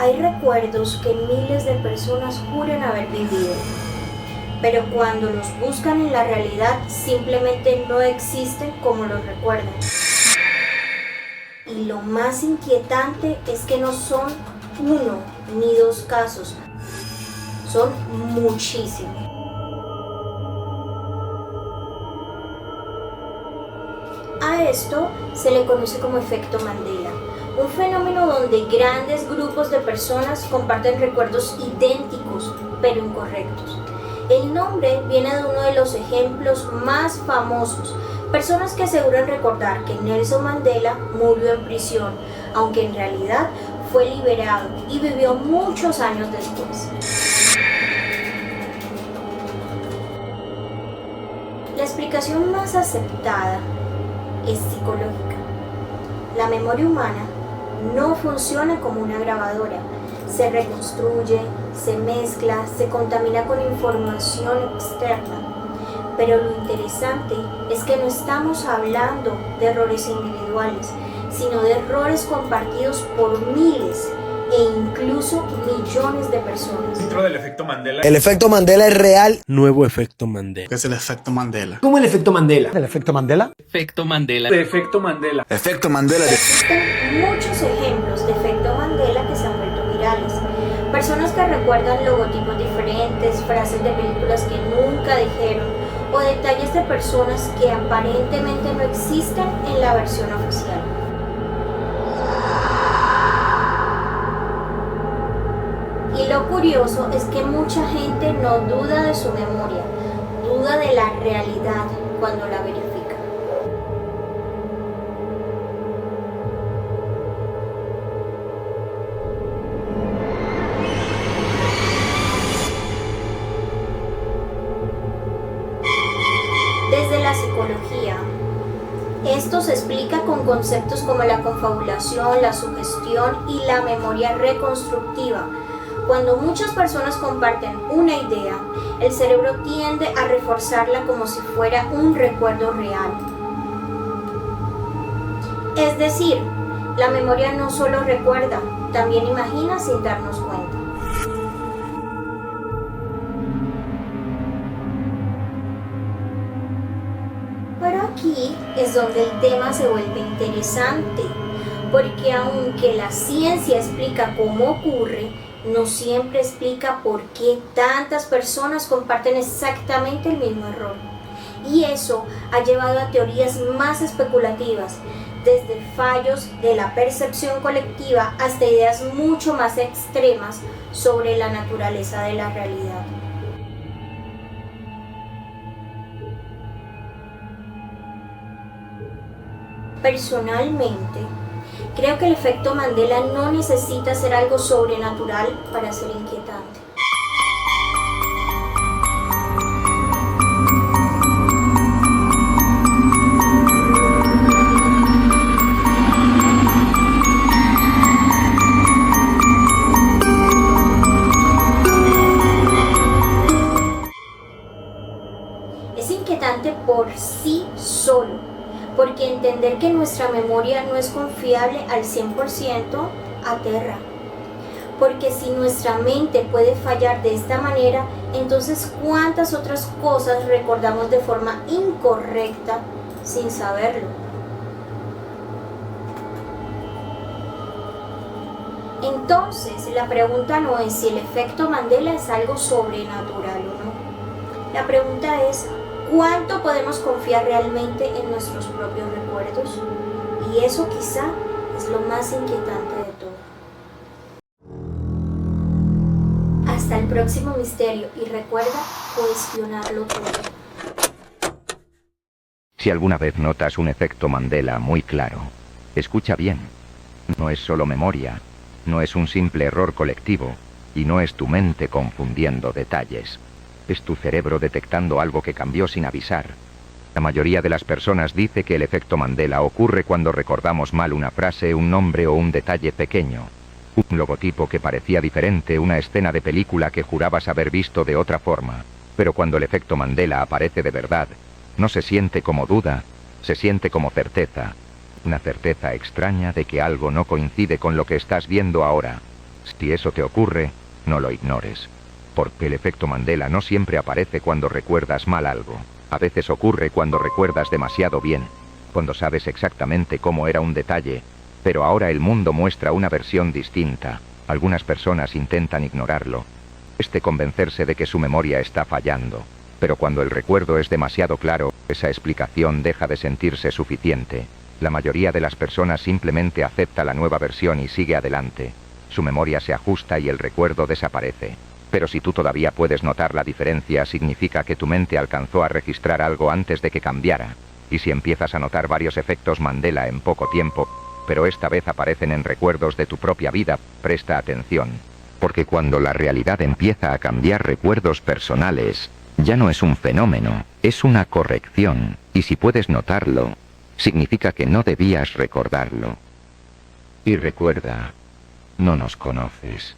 Hay recuerdos que miles de personas juran haber vivido, pero cuando los buscan en la realidad simplemente no existen como los recuerdan. Y lo más inquietante es que no son uno ni dos casos, son muchísimos. A esto se le conoce como efecto Mandela, un fenómeno donde grandes grupos de personas comparten recuerdos idénticos pero incorrectos. El nombre viene de uno de los ejemplos más famosos, personas que aseguran recordar que Nelson Mandela murió en prisión, aunque en realidad fue liberado y vivió muchos años después. La explicación más aceptada es psicológica. La memoria humana no funciona como una grabadora. Se reconstruye, se mezcla, se contamina con información externa. Pero lo interesante es que no estamos hablando de errores individuales, sino de errores compartidos por miles e incluso millones de personas. Dentro del efecto Mandela. El efecto Mandela es real. Nuevo efecto Mandela. ¿Qué es el efecto Mandela? ¿Cómo el efecto Mandela? ¿El efecto Mandela? Efecto Mandela. De efecto Mandela. Efecto Mandela. Existen muchos ejemplos de efecto Mandela que se han vuelto virales. Personas que recuerdan logotipos diferentes, frases de películas que nunca dijeron o detalles de personas que aparentemente no existen en la versión oficial. Y lo curioso es que mucha gente no duda de su memoria, duda de la realidad cuando la verifica. Desde la psicología, esto se explica con conceptos como la confabulación, la sugestión y la memoria reconstructiva. Cuando muchas personas comparten una idea, el cerebro tiende a reforzarla como si fuera un recuerdo real. Es decir, la memoria no solo recuerda, también imagina sin darnos cuenta. Pero aquí es donde el tema se vuelve interesante, porque aunque la ciencia explica cómo ocurre, no siempre explica por qué tantas personas comparten exactamente el mismo error. Y eso ha llevado a teorías más especulativas, desde fallos de la percepción colectiva hasta ideas mucho más extremas sobre la naturaleza de la realidad. Personalmente, creo que el efecto Mandela no necesita ser algo sobrenatural para ser inquietante. Es inquietante por sí solo, porque entender que nuestra memoria no es confiable al 100% aterra. Porque si nuestra mente puede fallar de esta manera, entonces ¿cuántas otras cosas recordamos de forma incorrecta sin saberlo? Entonces, la pregunta no es si el efecto Mandela es algo sobrenatural o no. La pregunta es, ¿cuánto podemos confiar realmente en nuestros propios recuerdos? Y eso quizá es lo más inquietante de todo. Hasta el próximo misterio y recuerda cuestionarlo todo. Si alguna vez notas un efecto Mandela muy claro, escucha bien. No es solo memoria, no es un simple error colectivo, y no es tu mente confundiendo detalles. Es tu cerebro detectando algo que cambió sin avisar. La mayoría de las personas dice que el efecto Mandela ocurre cuando recordamos mal una frase, un nombre o un detalle pequeño. Un logotipo que parecía diferente, una escena de película que jurabas haber visto de otra forma. Pero cuando el efecto Mandela aparece de verdad, no se siente como duda, se siente como certeza. Una certeza extraña de que algo no coincide con lo que estás viendo ahora. Si eso te ocurre, no lo ignores. Porque el efecto Mandela no siempre aparece cuando recuerdas mal algo. A veces ocurre cuando recuerdas demasiado bien, cuando sabes exactamente cómo era un detalle, pero ahora el mundo muestra una versión distinta. Algunas personas intentan ignorarlo, convencerse de que su memoria está fallando. Pero cuando el recuerdo es demasiado claro, esa explicación deja de sentirse suficiente. La mayoría de las personas simplemente acepta la nueva versión y sigue adelante. Su memoria se ajusta y el recuerdo desaparece. Pero si tú todavía puedes notar la diferencia, significa que tu mente alcanzó a registrar algo antes de que cambiara. Y si empiezas a notar varios efectos Mandela en poco tiempo, pero esta vez aparecen en recuerdos de tu propia vida, presta atención. Porque cuando la realidad empieza a cambiar recuerdos personales, ya no es un fenómeno, es una corrección. Y si puedes notarlo, significa que no debías recordarlo. Y recuerda, no nos conoces.